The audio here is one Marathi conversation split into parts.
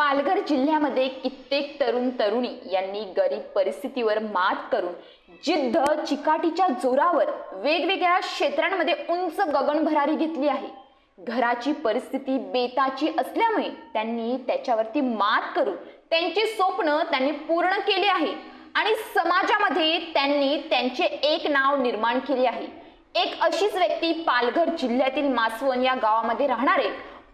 पालघर जिल्ह्यामध्ये कित्येक तरुण तरुणी यांनी गरीब परिस्थितीवर मात करून जिद्द चिकाटीच्या जोरावर वेगवेगळ्या क्षेत्रांमध्ये उंच गगनभरारी घेतली आहे। घराची परिस्थिती बेताची असल्यामुळे त्यांनी त्याच्यावरती मात करून त्यांची स्वप्न त्यांनी पूर्ण केली आहे आणि समाजामध्ये त्यांनी त्यांचे एक नाव निर्माण केले आहे। एक अशीच व्यक्ती पालघर जिल्ह्यातील मासवण या गावामध्ये राहणारे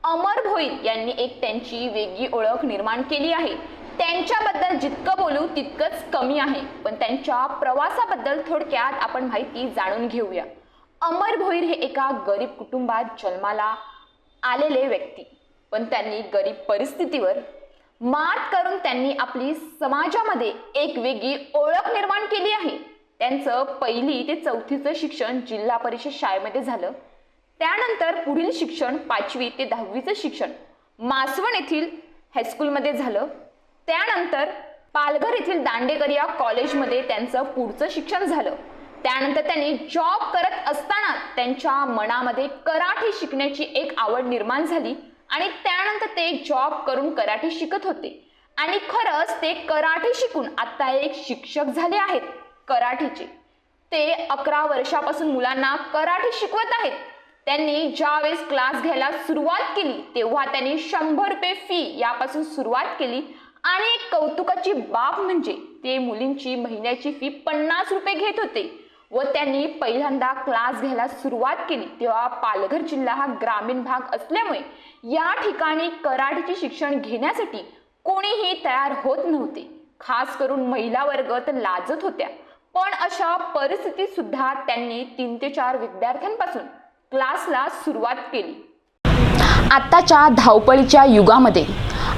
अमर भोईर यांनी एक त्यांची वेगळी ओळख निर्माण केली आहे। त्यांच्याबद्दल जितकं बोलू तितकंच कमी आहे, पण त्यांच्या प्रवासाबद्दल थोडक्यात आपण माहिती जाणून घेऊया। अमर भोईर हे एका गरीब कुटुंबात जन्माला आलेले व्यक्ती, पण त्यांनी गरीब परिस्थितीवर मात करून त्यांनी आपली समाजामध्ये एक वेगळी ओळख निर्माण केली आहे। त्यांचं 1ली ते 4थीचं शिक्षण जिल्हा परिषद शाळेमध्ये झालं। त्यानंतर पुढील शिक्षण 5वी ते 10वीचं शिक्षण मासवण येथील हायस्कूलमध्ये झालं। त्यानंतर पालघर येथील दांडेकर या कॉलेजमध्ये त्यांचं पुढचं शिक्षण झालं। त्यानंतर त्यांनी जॉब करत असताना त्यांच्या मनामध्ये कराटे शिकण्याची एक आवड निर्माण झाली आणि त्यानंतर ते जॉब करून कराटे शिकत होते आणि खरंच ते कराटे शिकून आता एक शिक्षक झाले आहेत कराटेचे। ते 11 वर्षापासून मुलांना कराटे शिकवत आहेत। त्यांनी ज्यावेळेस क्लास घ्यायला सुरुवात केली तेव्हा त्यांनी 100 रुपये फी यापासून सुरुवात केली आणि एक कौतुकाची बाब म्हणजे ते मुलींची महिन्याची फी 50 रुपये घेत होते व त्यांनी पहिल्यांदा क्लास घ्यायला सुरुवात केली तेव्हा पालघर जिल्हा हा ग्रामीण भाग असल्यामुळे या ठिकाणी कराटेचे शिक्षण घेण्यासाठी कोणीही तयार होत नव्हते। खास करून महिला वर्ग तर लाजत होत्या, पण अशा परिस्थितीत सुद्धा त्यांनी 3 ते 4 विद्यार्थ्यांपासून क्लासला सुरुवात केली। आताच्या धावपळीच्या युगामध्ये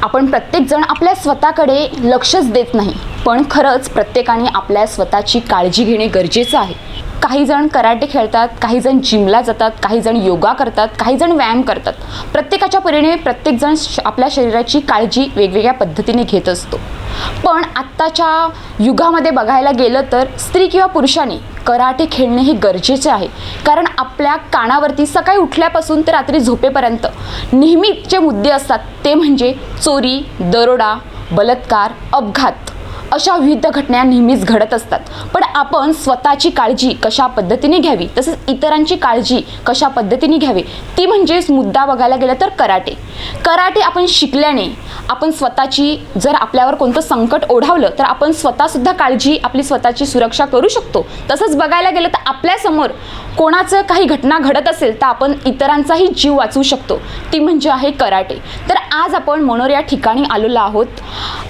आपण प्रत्येक जण आपल्या स्वतःकडे लक्षच देत नाही, पण खरंच प्रत्येकाने आपल्या स्वतःची काळजी घेणे गरजेचं आहे। काही जण कराटे खेळतात, काही जण जिमला जातात, काही जण योगा करतात, काही जण व्यायाम करतात। प्रत्येकाच्या परीने प्रत्येक जण आपल्या शरीराची काळजी वेगवेगळ्या पद्धतीने घेत असतो। पण आत्ताच्या युगामध्ये बघायला गेलं तर स्त्री किंवा पुरुषांनी कराटे खेळणे हे गरजेचे आहे, कारण आपल्या कानावरती सकाळी उठल्यापासून ते रात्री झोपेपर्यंत नेहमीचे मुद्दे असतात, ते म्हणजे चोरी, दरोडा, बलात्कार, अपघात अशा विविध घटना नेहमीच घडत असतात। पण आपण स्वतःची काळजी कशा पद्धतीने घ्यावी, तसेच इतरांची काळजी कशा पद्धतीने घ्यावी, ती म्हणजेच मुद्दा बघायला गेलं तर कराटे आपण शिकल्याने आपण स्वतःची जर आपल्यावर कोणतं संकट ओढावलं तर आपण स्वतःसुद्धा काळजी आपली स्वतःची सुरक्षा करू शकतो। तसंच बघायला गेलं तर आपल्यासमोर कोणाचं काही घटना घडत असेल तर आपण इतरांचाही जीव वाचवू शकतो, ती म्हणजे आहे कराटे। तर आज आपण मनोर या ठिकाणी आलेलो आहोत।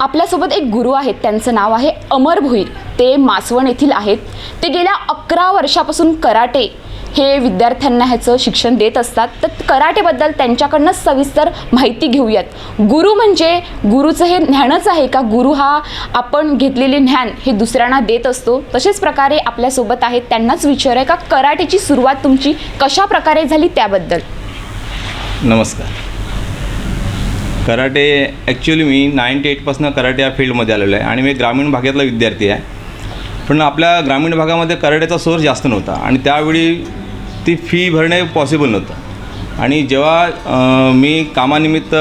आपल्यासोबत एक गुरु आहेत, त्यांचं नाव आहे अमर भोईर। ते मासवण येथील आहेत। ते गेल्या 11 वर्षापासून कराटे हे विद्यार्थ्यांना ह्याचं शिक्षण देत असतात। तर कराटेबद्दल त्यांच्याकडनं सविस्तर माहिती घेऊयात। गुरु म्हणजे गुरुचं हे ज्ञानच आहे का? गुरु हा आपण घेतलेले ज्ञान हे दुसऱ्यांना देत असतो। तसेच प्रकारे आपल्यासोबत आहेत, त्यांनाच विचारूया का कराटेची सुरुवात तुमची कशा प्रकारे झाली त्याबद्दल। नमस्कार। कराटे ॲक्च्युली मी 98पासून कराटे या फील्डमध्ये आलेलो आहे आणि मी ग्रामीण भागातला विद्यार्थी आहे। पण आपल्या ग्रामीण भागामध्ये कराटेचा सोर्स जास्त नव्हता आणि त्यावेळी ती फी भरणे पॉसिबल नव्हतं। आणि जेव्हा मी कामानिमित्त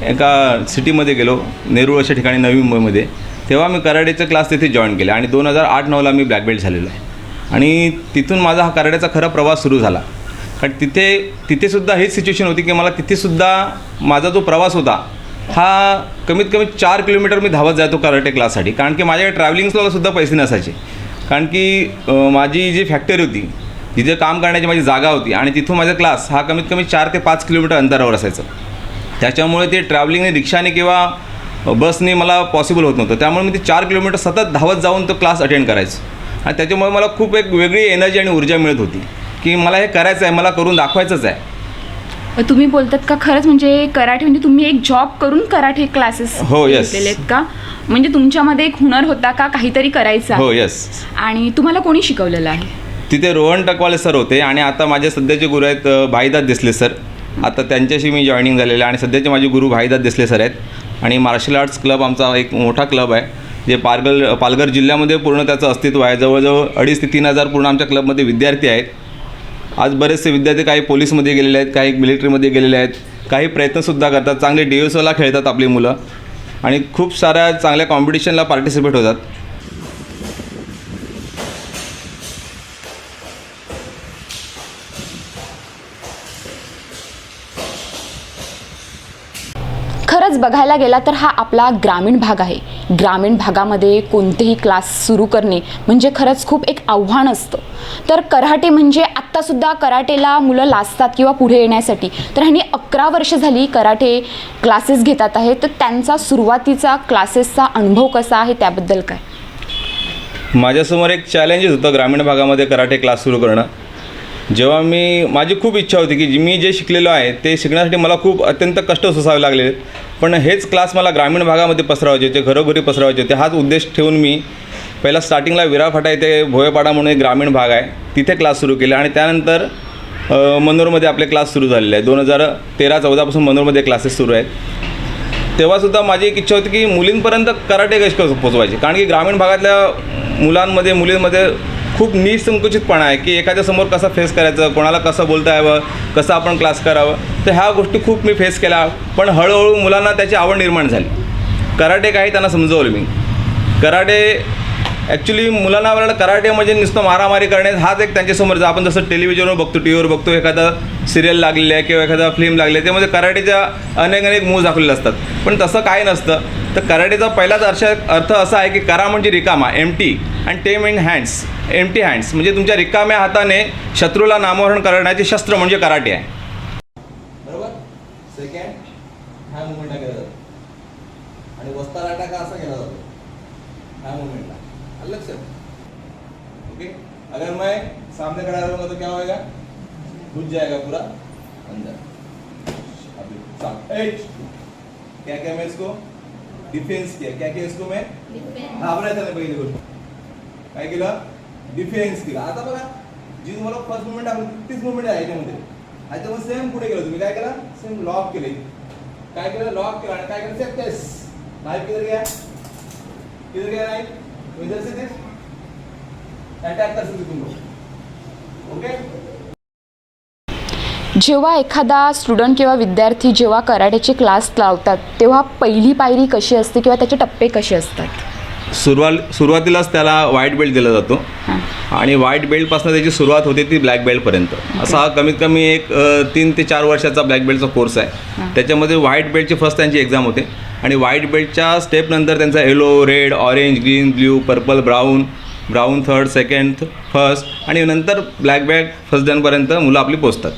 एका सिटीमध्ये गेलो, नेरूळ अशा ठिकाणी नवी मुंबईमध्ये, तेव्हा मी कराटेचे क्लास तिथे जॉईन केले आणि 2008-09ला मी ब्लॅक बेल्ट झालेलो आहे। आणि तिथून माझा हा कराटेचा खरा प्रवास सुरू झाला। कारण तिथेसुद्धा हीच सिच्युएशन होती की मला तिथेसुद्धा माझा जो प्रवास होता हा कमीत कमी 4 किलोमीटर मी धावत जातो कराटे क्लाससाठी, कारण की माझ्याकडे ट्रॅव्हलिंगला सुद्धा पैसे नसायचे। कारण की माझी जी फॅक्टरी होती, जिथे काम करण्याची माझी जागा होती आणि तिथून माझा क्लास हा कमीत कमी 4 ते 5 किलोमीटर अंतरावर असायचं। त्याच्यामुळे ते ट्रॅव्हलिंगने रिक्षाने किंवा बसने मला पॉसिबल होत नव्हतं। त्यामुळे मी ते 4 किलोमीटर सतत धावत जाऊन तो क्लास अटेंड करायचो आणि त्याच्यामुळे मला खूप एक वेगळी एनर्जी आणि ऊर्जा मिळत होती की मला हे करायचं आहे, मला करून दाखवायचंच आहे। तुम्ही बोलतात का खरंच म्हणजे कराटे म्हणजे तुम्ही एक जॉब करून कराटे क्लासेस घेतलेले आहेत का? म्हणजे तुमच्यामध्ये एक हुनर होता का काहीतरी करायचा? हो, यस। आणि तुम्हाला कोणी शिकवलेलं आहे? तिथे रोहन टकवाले सर होते आणि आता माझे सध्याचे गुरु आहेत भाईदास देसले सर। आता त्यांच्याशी मी जॉईनिंग झालेलं आहे आणि सध्याचे माझे गुरु भाईदास देसले सर आहेत। आणि मार्शल आर्ट्स क्लब आमचा एक मोठा क्लब आहे, जे पालघर जिल्ह्यामध्ये पूर्ण त्याचं अस्तित्व आहे। जवळजवळ 2,500 ते 3,000 पूर्ण आमच्या क्लबमध्ये विद्यार्थी आहेत। आज बरेचसे विद्यार्थी काही पोलीसमध्ये गेलेले आहेत, काही मिलिटरीमध्ये गेलेले आहेत, काही प्रयत्नसुद्धा करतात, चांगले DSOला खेळतात आपली मुलं। आणि खूप साऱ्या चांगल्या कॉम्पिटिशनला पार्टिसिपेट होतात. खरंच बघायला गेला तर हा आपला ग्रामीण भाग आहे. ग्रामीण भागामध्ये कोणतेही क्लास सुरू करणे म्हणजे खरंच खूप एक आव्हान असतं. तर कराटे म्हणजे आत्तासुद्धा कराटेला मुलं लाजतात किंवा पुढे येण्यासाठी. तर ह्यांनी 11 वर्ष झाली कराटे क्लासेस घेतात आहे. तर त्यांचा सुरुवातीचा क्लासेसचा अनुभव कसा आहे त्याबद्दल काय? माझ्यासमोर एक चॅलेंजेस होतं ग्रामीण भागामध्ये कराटे क्लास सुरू करणं. जेव्हा माझी खूप इच्छा होती की मी जे शिकलेलो आहे ते शिकण्यासाठी मला खूप अत्यंत कष्ट सोसावे लागले. पण हेच क्लास मला ग्रामीण भागामध्ये पसरवायचे होते, घरोघरी पसरवायचे होते. हाच उद्देश ठेवून मी पहिला स्टार्टिंगला विराफाटा इथे भोयपाडा म्हणून एक ग्रामीण भाग आहे तिथे क्लास सुरू केले आणि त्यानंतर मनोरमध्ये आपले क्लास सुरू झालेले आहे. 2013-14पासून मनोरमध्ये क्लासेस सुरू आहेत. तेव्हासुद्धा माझी एक इच्छा होती की मुलींपर्यंत कराटे कसे पोचवायचे, कारण की ग्रामीण भागातल्या मुलांमध्ये मुलींमध्ये खूप निसंकुचितपणा आहे की एखाद्यासमोर कसं फेस करायचं, कोणाला कसं बोलता यावं, कसं आपण क्लास करावं. तर ह्या गोष्टी खूप मी फेस केल्या. पण हळूहळू मुलांना त्याची आवड निर्माण झाली. कराटे काही त्यांना समजवलं मी. कराटे ॲक्च्युली मुलांना आवडलं. कराटे म्हणजे नुसतं मारामारी करणे हाच एक त्यांच्यासमोर आपण जसं टेलिव्हिजनवर बघतो, टी व्हीवर बघतो, एखादा सिरियल लागलेली आहे किंवा एखादा फिल्म लागली आहे त्यामध्ये कराटेच्या अनेक मूव्ज दाखवलेले असतात. पण तसं काही नसतं. तर कराटेचा पहिलाच अर्थ असा आहे की करा म्हणजे रिकामा, एम्प्टी, आणि टेम इन हँड्स, एम्प्टी हँड्स म्हणजे तुमच्या रिकाम्या हाताने शत्रूला नामोहरण करण्याचे शस्त्र म्हणजे कराटे आहे. बरोबर. सेकंड हा मुवमेंट केला जातो आणि वस्तार अटॅक असा केला जातो ह्या मुवमेंटला. लक्षात. ओके. अगर मैं सामने खड़ा रहूंगा तो क्या होएगा? घुस जाएगा पूरा अंदर. अभी क्या क्या मैं इसको डिफेन्स किया. क्या किया इसको मैं घाबरायचं नाही. पहिली गोष्ट काय केलं? डिफेन्स केला. आता बघा जी तुम्हाला फर्स्ट मुवमेंट आहे तीच मुवमेंट आहे याच्यामध्ये. आता मग सेम पुढे गेलो तुम्ही. काय केला? सेम लॉक केले. काय केलं? लॉक केला आणि काय केलं? सेम टेस. नाइफ किधर गया? किधर गया नाइफ? इधर से दिस अटॅक कर सकते तुम लोग. ओके. जेव्हा एखादा स्टुडंट किंवा विद्यार्थी जेव्हा कराटेचे क्लास लावतात तेव्हा पहिली पायरी कशी असते किंवा त्याचे टप्पे कसे असतात? सुरुवातीलाच त्याला व्हाईट बेल्ट दिला जातो आणि व्हाईट बेल्टपासून त्याची सुरुवात होते ती ब्लॅक बेल्टपर्यंत. असा हा कमीत कमी एक 3 ते 4 वर्षाचा ब्लॅक बेल्टचा कोर्स आहे. त्याच्यामध्ये व्हाईट बेल्टची फर्स्ट त्यांची एक्झाम होते आणि व्हाईट बेल्टच्या स्टेपनंतर त्यांचा yellow, red, orange, green, blue, purple, brown third, second, first आणि नंतर ब्लॅक बेल्ट फर्स्ट डनपर्यंत मुलं आपली पोचतात.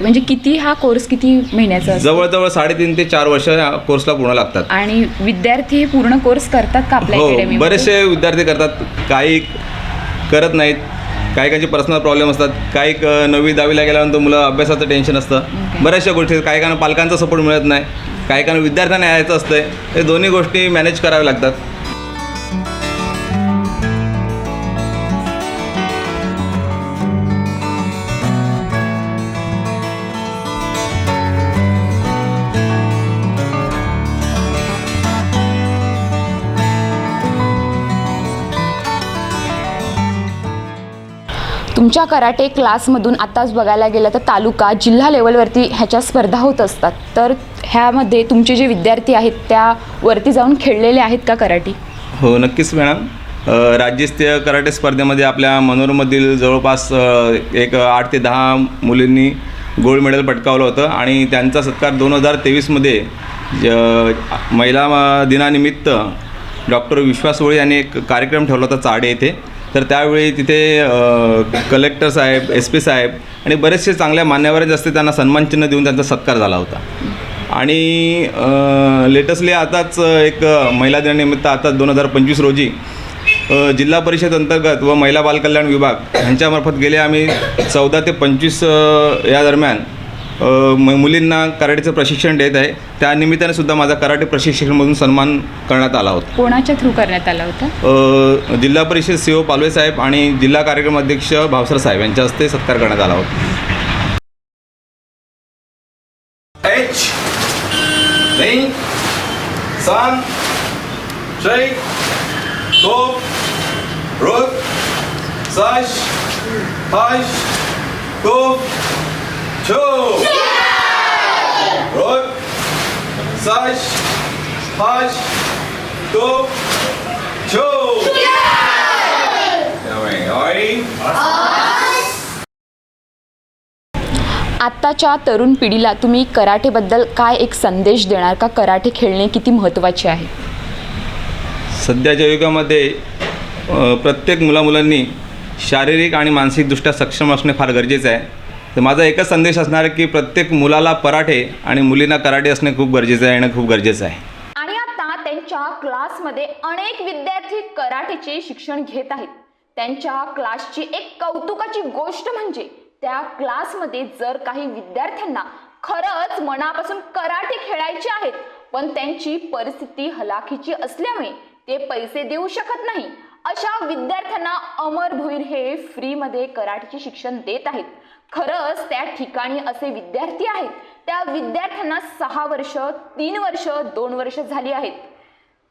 म्हणजे किती हा कोर्स किती महिन्याचा असतो? जवळजवळ 3.5 ते 4 वर्ष या कोर्सला पूर्ण लागतात. आणि विद्यार्थी हे पूर्ण कोर्स करतात का आपल्या हो, अकॅडमीमध्ये? बरेचसे विद्यार्थी करतात. काही करत नाहीत. काही पर्सनल प्रॉब्लेम असतात. काही 9वी 10वीला गेल्यानंतर मुलं अभ्यासाचं टेन्शन असतं. बऱ्याचशा गोष्टी. काही पालकांचा सपोर्ट मिळत नाही. काही विद्यार्थ्यांना यायचं असतं. हे दोन्ही गोष्टी मॅनेज कराव्या लागतात. तुमच्या कराटे क्लासमधून आताच बघायला गेलं तर तालुका, जिल्हा लेवलवरती ह्याच्या स्पर्धा होत असतात. तर ह्यामध्ये तुमचे जे विद्यार्थी आहेत त्यावरती जाऊन खेळलेले आहेत का कराटे? हो, नक्कीच मॅडम. राज्यस्तरीय कराटे स्पर्धेमध्ये आपल्या मनोरमधील जवळपास एक 8 ते 10 मुलींनी गोल्ड मेडल पटकावलं होतं आणि त्यांचा सत्कार 2023मध्ये महिला दिनानिमित्त डॉक्टर विश्वास वळे यांनी एक कार्यक्रम ठेवला होता चाडे येथे. तर त्यावेळी तिथे कलेक्टर साहेब, SP साहेब आणि बरेचसे चांगल्या मान्यवरांचे असते त्यांना सन्मानचिन्ह देऊन त्यांचा सत्कार झाला होता. आणि लेटेस्टली आताच एक महिला दिनानिमित्त आता 2025 रोजी जिल्हा परिषद अंतर्गत व महिला बालकल्याण विभाग यांच्यामार्फत गेले आम्ही 14 ते 25 या दरम्यान मुलींना कराटेचं प्रशिक्षण देत आहे. त्या निमित्ताने सुद्धा माझा कराटे प्रशिक्षणामधून सन्मान करण्यात आला होता. कोणाच्या थ्रू करण्यात आला होता? जिल्हा परिषद CO पालवे साहेब आणि जिल्हा कार्यक्रम अध्यक्ष भावसर साहेब यांच्या हस्ते सत्कार करण्यात आला होता. सन शै तोप रुक सश हश तोप छो रुक सश हश तो छो त्यामुळे आत्ताच्या तरुण पिढीला तुम्ही कराटेबद्दल काय एक संदेश देणार का? कराटे खेळणे किती महत्त्वाचे आहे? सध्याच्या युगामध्ये प्रत्येक मुलामुलांनी शारीरिक आणि मानसिकदृष्ट्या सक्षम असणे फार गरजेचं आहे. तर माझा एकच संदेश असणार आहे की प्रत्येक मुलाला कराटे आणि मुलींना कराटे असणे खूप गरजेचं आहे आणि खूप गरजेचं आहे. आणि आता त्यांच्या क्लासमध्ये अनेक विद्यार्थी कराटेचे शिक्षण घेत आहेत. त्यांच्या क्लासची एक कौतुकाची गोष्ट म्हणजे त्या क्लासमध्ये जर काही विद्यार्थ्यांना खरंच मनापासून कराटे खेळायचे आहेत, पण त्यांची परिस्थिती हलाखीची असल्यामुळे ते पैसे देऊ शकत नाही, अशा विद्यार्थ्यांना अमर भोईर हे फ्रीमध्ये कराटेचे शिक्षण देत आहेत. खरंच त्या ठिकाणी असे विद्यार्थी आहेत. त्या विद्यार्थ्यांना 6 वर्ष, 3 वर्ष, 2 वर्ष झाली आहेत.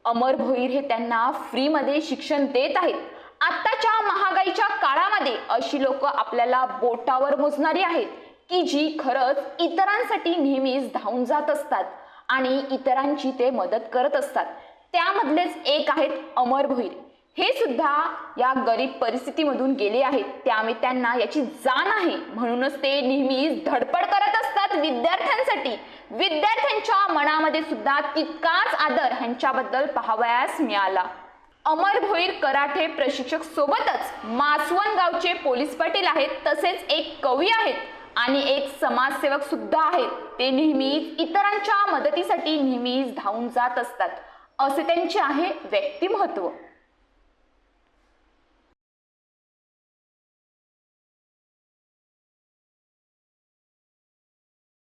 अमर भोईर हे त्यांना फ्रीमध्ये शिक्षण देत आहेत. आत्ताच्या महागाईच्या काळामध्ये अशी लोक आपल्याला बोटावर मोजणारी आहेत की जी खरंच इतरांसाठी नेहमीच धावून जात असतात आणि इतरांची ते मदत करत असतात. त्यामधलेच एक आहेत अमर भोईर. हे सुद्धा या गरीब परिस्थितीमधून गेले आहेत. त्यामुळे त्यांना याची जाण आहे, म्हणूनच ते नेहमीच धडपड करत असतात विद्यार्थ्यांसाठी. विद्यार्थ्यांच्या मनामध्ये सुद्धा तितकाच आदर ह्यांच्याबद्दल पाहावयास मिळाला. अमर भोईर कराटे प्रशिक्षक सोबतच मासवण गावचे पोलीस पाटील आहेत, तसेच एक कवी आहेत आणि एक समाजसेवक सुद्धा आहेत. ते नेहमीच इतरांच्या मदतीसाठी नेहमीच धावून जात असतात. असे त्यांचे आहे व्यक्तिमत्व.